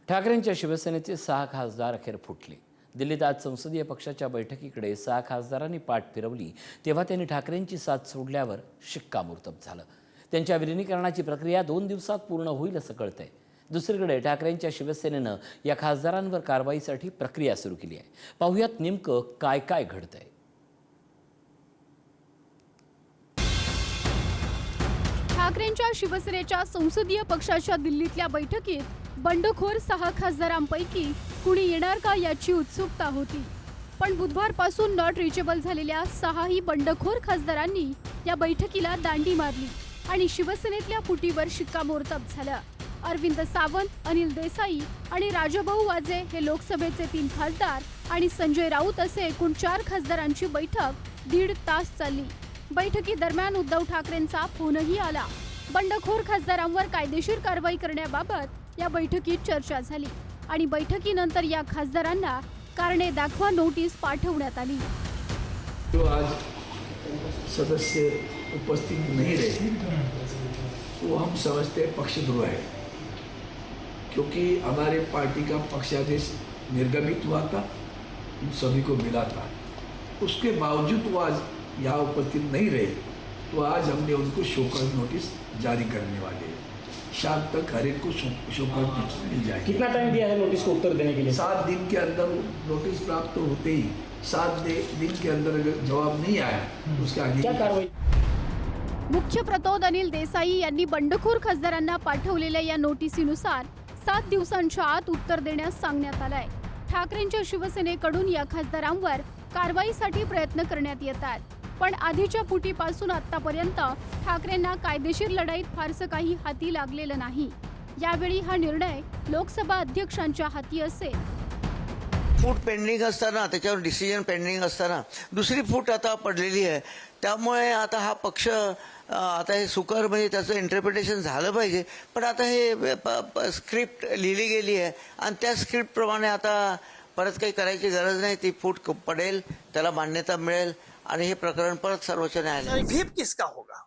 ठाकरेंच्या शिवसेनेचे 6 खासदार अखेर फुटले। दिल्लीत आज संसदीय पक्षाच्या बैठकीकडे 6 खासदारांनी पाठ फिरवली तेव्हा त्यांनी ठाकरेंची साथ सोडल्यावर शिक्कामोर्तब झालं। त्यांच्या विलीनीकरणाची प्रक्रिया 2 दिवसात पूर्ण होईल असं कळतंय। दुसरीकडे ठाकरेंच्या शिवसेनेनं या खासदारांवर कारवाईसाठी प्रक्रिया सुरू केली आहे। पाहुयात नेमकं काय काय घडतंय। ठाकरेंच्या शिवसेनेच्या संसदीय पक्षाच्या दिल्लीतल्या बैठकीत बंडखोर 6 खासदारांपैकी कुणी येणार का याची उत्सुकता होती। पण बुधवारपासून नॉट रिचेबल झालेल्या 6ही बंडखोर खासदारांनी या बैठकीला दांडी मारली आणि शिवसेनेतल्या फुटीवर शिक्कामोर्तब झालं। अरविंद सावंत, अनिल देसाई आणि राजाभाऊ वाजे हे लोकसभेचे 3 खासदार आणि संजय राऊत असे एकूण 4 खासदारांची बैठक 1.5 तास चालली। बैठकीदरम्यान उद्धव ठाकरेंचा फोनही आला। बंडखोर खासदारांवर कायदेशीर कारवाई करण्याबाबत या बैठकीत चर्चा झाली आणि बैठकीनंतर या खासदारांना कारणे दाखवा नोटीस पाठवण्यात आली। जो आज सदस्य उपस्थित नहीं रहे वो हम समझते पक्षद्रोह है, क्योंकि हमारे पार्टी का पक्षादेश निर्गमित हुआ था, उन सभी को मिला था। उसके बावजूद वो आज यहाँ उपस्थित नहीं रहे, तो आज हमने उनको शोकॉज नोटिस जारी करने वाले हैं। शाम तक हर एक को शोकॉज नोटिस मिल जाएगी। कितना टाइम दिया है नोटिस को उत्तर देने के लिए? 7 दिन के अंदर नोटिस प्राप्त होते ही 7 दिन के अंदर अगर जवाब नहीं आया तो उसके आगे क्या कार्रवाई? मुख्य प्रतोद अनिल देसाई यांनी बंडखोर खासदारांना पाठवलेल्या या नोटिसीनुसार 7 दिवसांच्या आत उत्तर देण्यास सांगण्यात आलंय। ठाकरेंच्या शिवसेनेकडून या खासदारांवर कारवाईसाठी प्रयत्न करण्यात येतात, पण आधीच्या फुटीपासून आतापर्यंत ठाकरेंना कायदेशीर लढाईत फारसं काही हाती लागलेलं नाही। यावेळी हा निर्णय लोकसभा अध्यक्षांच्या हाती असेल। फूट पेंडिंग असताना, त्याच्यावर डिसिजन पेंडिंग असताना दुसरी फूट आता पडलेली आहे। त्यामुळे आता हा पक्ष आता हे सुकर म्हणजे त्याचं इंटरप्रिटेशन झालं पाहिजे, पण आता हे स्क्रिप्ट लिहिली गेली आहे आणि त्या स्क्रिप्टप्रमाणे आता परत काही करायची गरज नाही। ती फूट पडेल, त्याला मान्यता मिळेल आणि हे प्रकरण परत सर्वोच्च न्यायालय। व्हीप किसका होगा?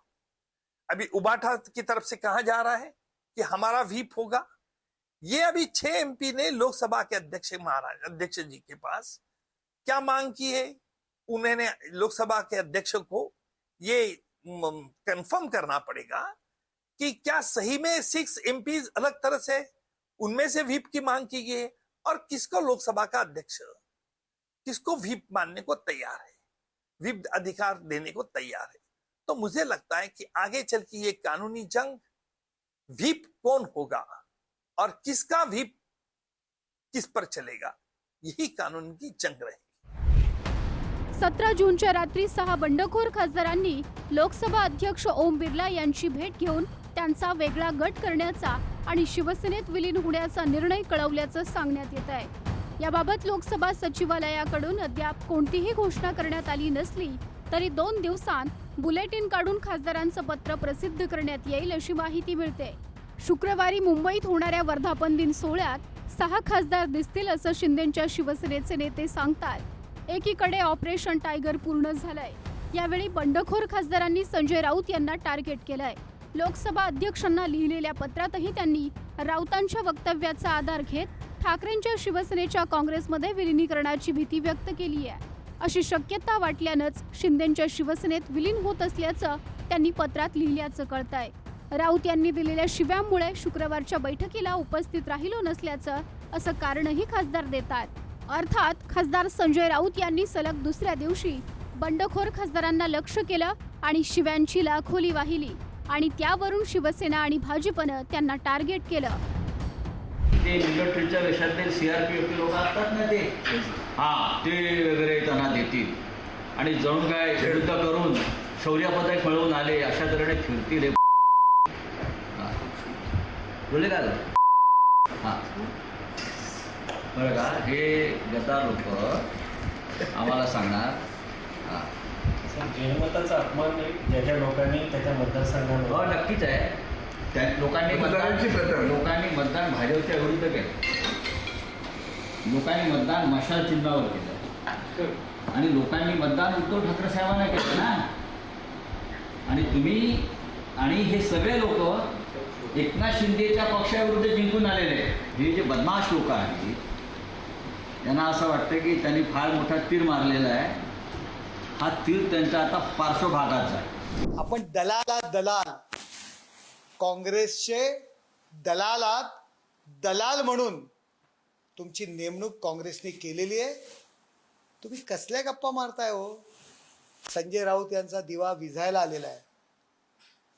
अभी उबाठा की तरफ से कहा जा रहा है कि हमारा व्हीप होगा। ये अभी 6 एमपी ने लोकसभा के अध्यक्ष जी के पास क्या मांग की है? उन्होंने लोकसभा के अध्यक्ष को ये कंफर्म करना पड़ेगा कि क्या सही में 6 एमपी अलग तरह से उनमें से व्हीप की मांग की गई है और किसको लोकसभा का अध्यक्ष किसको व्हीप मानने को तैयार है, व्हीप अधिकार देने को तैयार है। तो मुझे लगता है कि आगे चल के ये कानूनी जंग व्हीप कौन होगा और किसका व्हीप किस पर चलेगा, यही कानून की जंग रहेगी। 17 जूनच्या रात्री 6 बंडखोर खासदारांनी लोकसभा अध्यक्ष ओम बिर्ला यांची भेट घेऊन त्यांचा वेगळा गट करण्याचा आणि शिवसेनेत विलीन होण्याचा निर्णय कळवल्याचं सांगण्यात येत आहे। याबाबत लोकसभा सचिवालयाकडून अद्याप कोणतीही घोषणा करण्यात आली नसली तरी 2 दिवसांत बुलेटिन काढून खासदारांचं पत्र प्रसिद्ध करण्यात येईल अशी माहिती मिळते। शुक्रवारी मुंबईत होणाऱ्या वर्धापन दिन सोहळ्यात 6 खासदार दिसतील असं शिंदेच्या शिवसेनेचे नेते सांगतात। एकीकडे ऑपरेशन टायगर पूर्ण झालंय, यावेळी बंडखोर खासदारांनी संजय राऊत यांना टार्गेट केलंय। लोकसभा अध्यक्षांना लिहिलेल्या पत्रातही त्यांनी राऊतांच्या वक्तव्याचा आधार घेत ठाकरेंच्या शिवसेनेच्या काँग्रेसमध्ये विलीनीकरणाची भीती व्यक्त केली आहे। अशी शक्यता वाटल्यानंच शिंदेच्या शिवसेनेत विलीन होत असल्याचं त्यांनी पत्रात लिहिल्याचं कळतंय। राऊत यांनी दिलेल्या शिव्यांमुळे शुक्रवारच्या बैठकीला उपस्थित राहिलो नसल्याचं असं कारणही खासदार देतात। अर्थात खासदार संजय राऊत यांनी सलग दुसऱ्या दिवशी बंडखोर खासदारांना लक्ष केलं आणि शिव्यांची लाखोली वाहिली आणि त्यावरून शिवसेना आणि भाजपनं त्यांना टार्गेट केलं। ते मिलिटरीच्या वेशातले सीआरपीएफ लोक असतात ना, ते वगैरे त्यांना देतील आणि जणू काय युद्ध करून शौर्य पदक मिळवून आले अशा तऱ्हेने फिरतील। बोलले का? बरं का, हे गद्दार लोक आम्हाला सांगणार जनमताचा अपमान नाही, ज्याच्या लोकांनी त्याच्या मतदारसंघावर नक्कीच आहे। त्या लोकांनी मतदान भाजपच्या विरुद्ध केलं, लोकांनी मतदान मशाल चिन्हावर केलं आणि लोकांनी मतदान उद्धव ठाकरे साहेबांना केलं ना। आणि तुम्ही आणि हे सगळे लोक एकनाथ शिंदेच्या पक्षाविरुद्ध जिंकून आलेले आहेत. हे जे बदमाश लोक आहेत त्यांना असं वाटतं की त्यांनी फार मोठा तीर मारलेला आहे. हा तीर त्यांचा आता पार्श्वभागात जाईल. आपण दलालात दलाल, काँग्रेसचे दलालात दलाल म्हणून तुमची नेमणूक काँग्रेसने केलेली आहे. तुम्ही कसल्या गप्पा मारताय हो? संजय राऊत यांचा दिवा विझायला आलेला आहे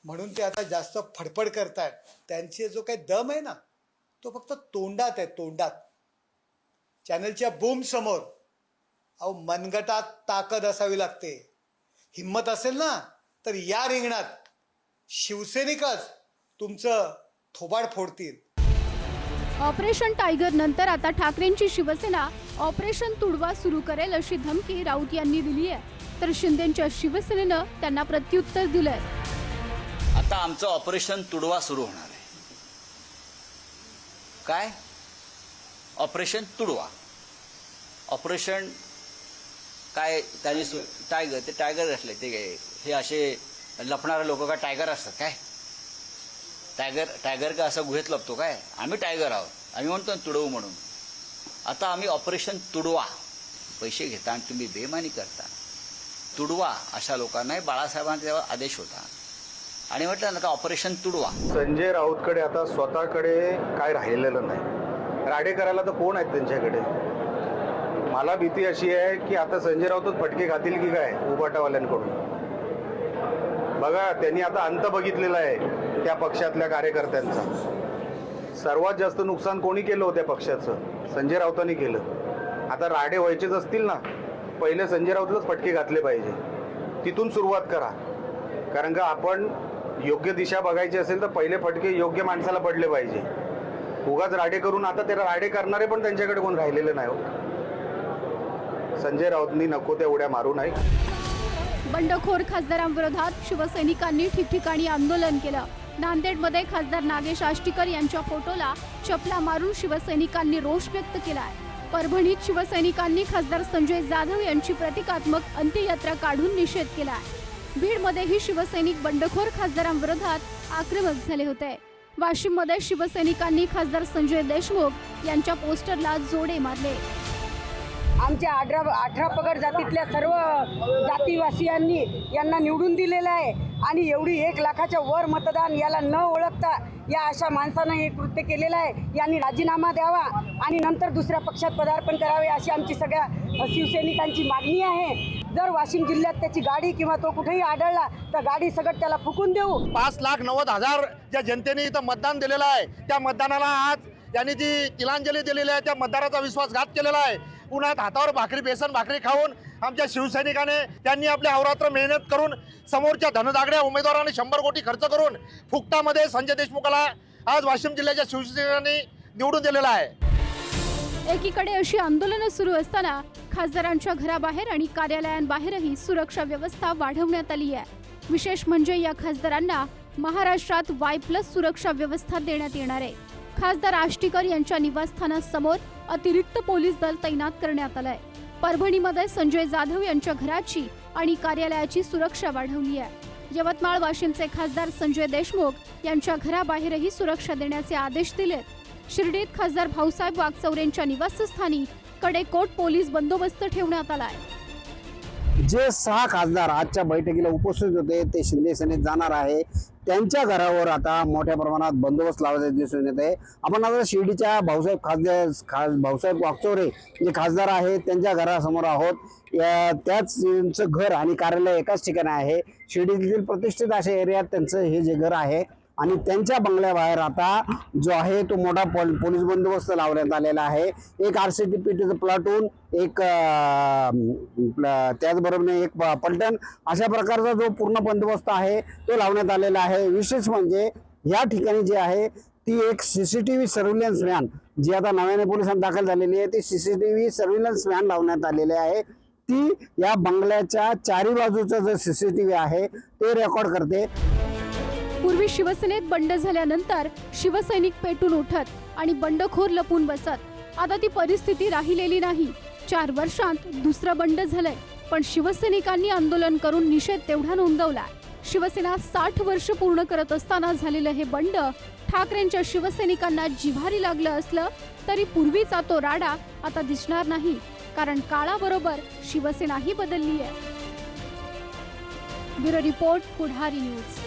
म्हणून ते आता जास्त फडफड करतायत. त्यांचे जो काही दम आहे ना तो फक्त तोंडात आहे, तोंडात. चॅनलच्या बूम समोर अहो मनगटात ताकद असावी लागते. हिम्मत असेल ना तर या रिंगणात शिवसैनिकच तुमचं थोबाड फोडतील. ऑपरेशन टायगर नंतर आता ठाकरेंची शिवसेना ऑपरेशन तुडवा सुरू करेल अशी धमकी राऊत यांनी दिली आहे. तर शिंदेच्या शिवसेनेनं त्यांना प्रत्युत्तर दिलंय. आता आमचं ऑपरेशन तुडवा सुरू होणार आहे. काय ऑपरेशन तुडवा? ऑपरेशन काय त्यांनी टायगर, ते टायगर असले ते हे असे लपणारे लोक काय टायगर असतात काय? टायगर का असं गुहेत लपतो काय? आम्ही टायगर आहोत. आम्ही म्हणतो ना तुडवू म्हणून. आता आम्ही ऑपरेशन तुडवा, पैसे घेता आणि तुम्ही बेमानी करता, तुडवा अशा लोकांना बाळासाहेबांचा तेव्हा आदेश होता आणि म्हटलं ना का ऑपरेशन तुडवा. संजय राऊतकडे आता स्वतःकडे काय राहिलेलं नाही. राडे करायला तर कोण आहेत त्यांच्याकडे? मला भीती अशी आहे की आता संजय राऊतच फटके खातील की काय उबाटावाल्यांकडून. बघा त्यांनी आता अंत बघितलेला आहे त्या पक्षातल्या कार्यकर्त्यांचा. सर्वात जास्त नुकसान कोणी केलं होतं पक्षाचं? संजय राऊतांनी केलं. आता राडे व्हायचेच असतील ना, पहिले संजय राऊतलाच फटके घातले पाहिजे. तिथून सुरुवात करा. कारण का आपण योग्य दिशा बघायची असेल तर पहिले फटके योग्य माणसाला पडले पाहिजे. उगाच राडे करून आता ते राडे करणारे पण त्यांच्याकडे कोण राहिलेले नाही हो. संजय राऊतनी नको त्या उड्या मारू नये. बंडखोर खासदारांविरोधात शिवसैनिकांनी ठिकठिकाणी आंदोलन केलं. नांदेडमध्ये खासदार नागेश आष्टीकर यांच्या फोटोला चपला मारून शिवसैनिकांनी रोष व्यक्त केलाय. परभणीत शिवसैनिकांनी खासदार संजय जाधव यांची प्रतिकात्मक अंत्ययात्रा काढून निषेध केलाय. बीडमध्येही शिवसैनिक बंडखोर खासदारांविरोधात आक्रमक झाले होते. वाशिममध्ये शिवसैनिकांनी खासदार संजय देशमुख यांच्या पोस्टरला जोडे मारले. आमच्या 18 पगड जातीतल्या सर्व जातीवासियांनी यांना निवडून दिलेलं आहे आणि एवढी 1 लाखाच्या वर मतदान याला न ओळखता या अशा माणसानं हे कृत्य केलेलं आहे. यांनी राजीनामा द्यावा आणि नंतर दुसऱ्या पक्षात पदार्पण करावे अशी आमची सगळ्या शिवसैनिकांची मागणी आहे. जर वाशिम जिल्ह्यात त्याची गाडी किंवा तो कुठेही आढळला तर गाडी सगळं त्याला फुकून देऊ. 5,90,000 ज्या जनतेने इथं मतदान दिलेलं आहे त्या मतदानाला आज त्यांनी जी तिलांजली दिलेली आहे त्या मतदाराचा विश्वासघात केलेला आहे. उन्हात हातावर भाकरी, बेसन भाकरी खाऊन आमच्या शिवसैनिकाने त्यांनी आपले अहोरात्र मेहनत करून समोरच्या धनदागड्या उमेदवारांनी 100 कोटी खर्च करून फुकटामध्ये संजय देशमुखाला आज वाशिम जिल्ह्याच्या शिवसैनिकांनी निवडून दिलेला आहे. एकीकडे अशी आंदोलनं सुरू असताना खासदारांच्या घराबाहेर आणि कार्यालयांबाहेरही सुरक्षा व्यवस्था वाढवण्यात आली आहे. विशेष म्हणजे या खासदारांना महाराष्ट्रात Y+ सुरक्षा व्यवस्था देण्यात येणार आहे. खासदार आष्टीकर यांच्या निवासस्थानासमोर अतिरिक्त पोलीस दल तैनात करण्यात आलंय. परभणीमध्ये संजय जाधव यांच्या घराची आणि कार्यालयाची सुरक्षा वाढवली आहे. यवतमाळ वाशिमचे खासदार संजय देशमुख यांच्या घराबाहेरही सुरक्षा देण्याचे आदेश दिलेत. शिर्डीत खासदार भाऊसाहेब वागचौरेंच्या निवासस्थानी कडेकोट पोलीस बंदोबस्त ठेवण्यात आलाय. जे 6 खासदार आजच्या बैठकीला उपस्थित होते ते शिंदे सेनेत जाणार आहे. त्यांच्या घरावर आता मोठ्या प्रमाणात बंदोबस्त लावण्याचे दिसून येत आहे. आपण आता शिर्डीच्या भाऊसाहेब वागचौरे जे खासदार आहेत त्यांच्या घरासमोर आहोत. त्यांचं घर आणि कार्यालय एकाच ठिकाणी आहे. शिर्डीतील प्रतिष्ठित अशा एरियात त्यांचं हे जे घर आहे आणि त्यांच्या बंगल्याबाहेर आता जो आहे तो मोठा पोलीस बंदोबस्त लावण्यात आलेला आहे. एक RCTPTचं प्लाटून, एक त्याचबरोबर एक पलटण अशा प्रकारचा जो पूर्ण बंदोबस्त आहे तो लावण्यात आलेला आहे. विशेष म्हणजे या ठिकाणी जे आहे ती एक CCTV सर्व्हिलन्स व्हॅन जी आता नव्याने पोलिसांत दाखल झालेली आहे ती CCTV सर्व्हिलन्स व्हॅन लावण्यात आलेली आहे. ती या बंगल्याच्या चारी बाजूचं जे CCTV आहे ते रेकॉर्ड करते. पूर्वी शिवसेनेत बंड झाल्यानंतर शिवसैनिक पेटून उठत आणि बंडखोर लपून बसत. आता ती परिस्थिती राहिलेली नाही. 4 वर्षांत दुसरं बंड झालंय पण शिवसैनिकांनी आंदोलन करून निषेध तेवढा नोंदवला. शिवसेना 60 वर्ष पूर्ण करत असताना झालेलं हे बंड ठाकरेंच्या शिवसैनिकांना जिव्हारी लागलं असलं तरी पूर्वीचा तो राडा आता दिसणार नाही, कारण काळाबरोबर शिवसेनाही बदलली आहे. ब्युरो रिपोर्ट, पुढारी न्यूज.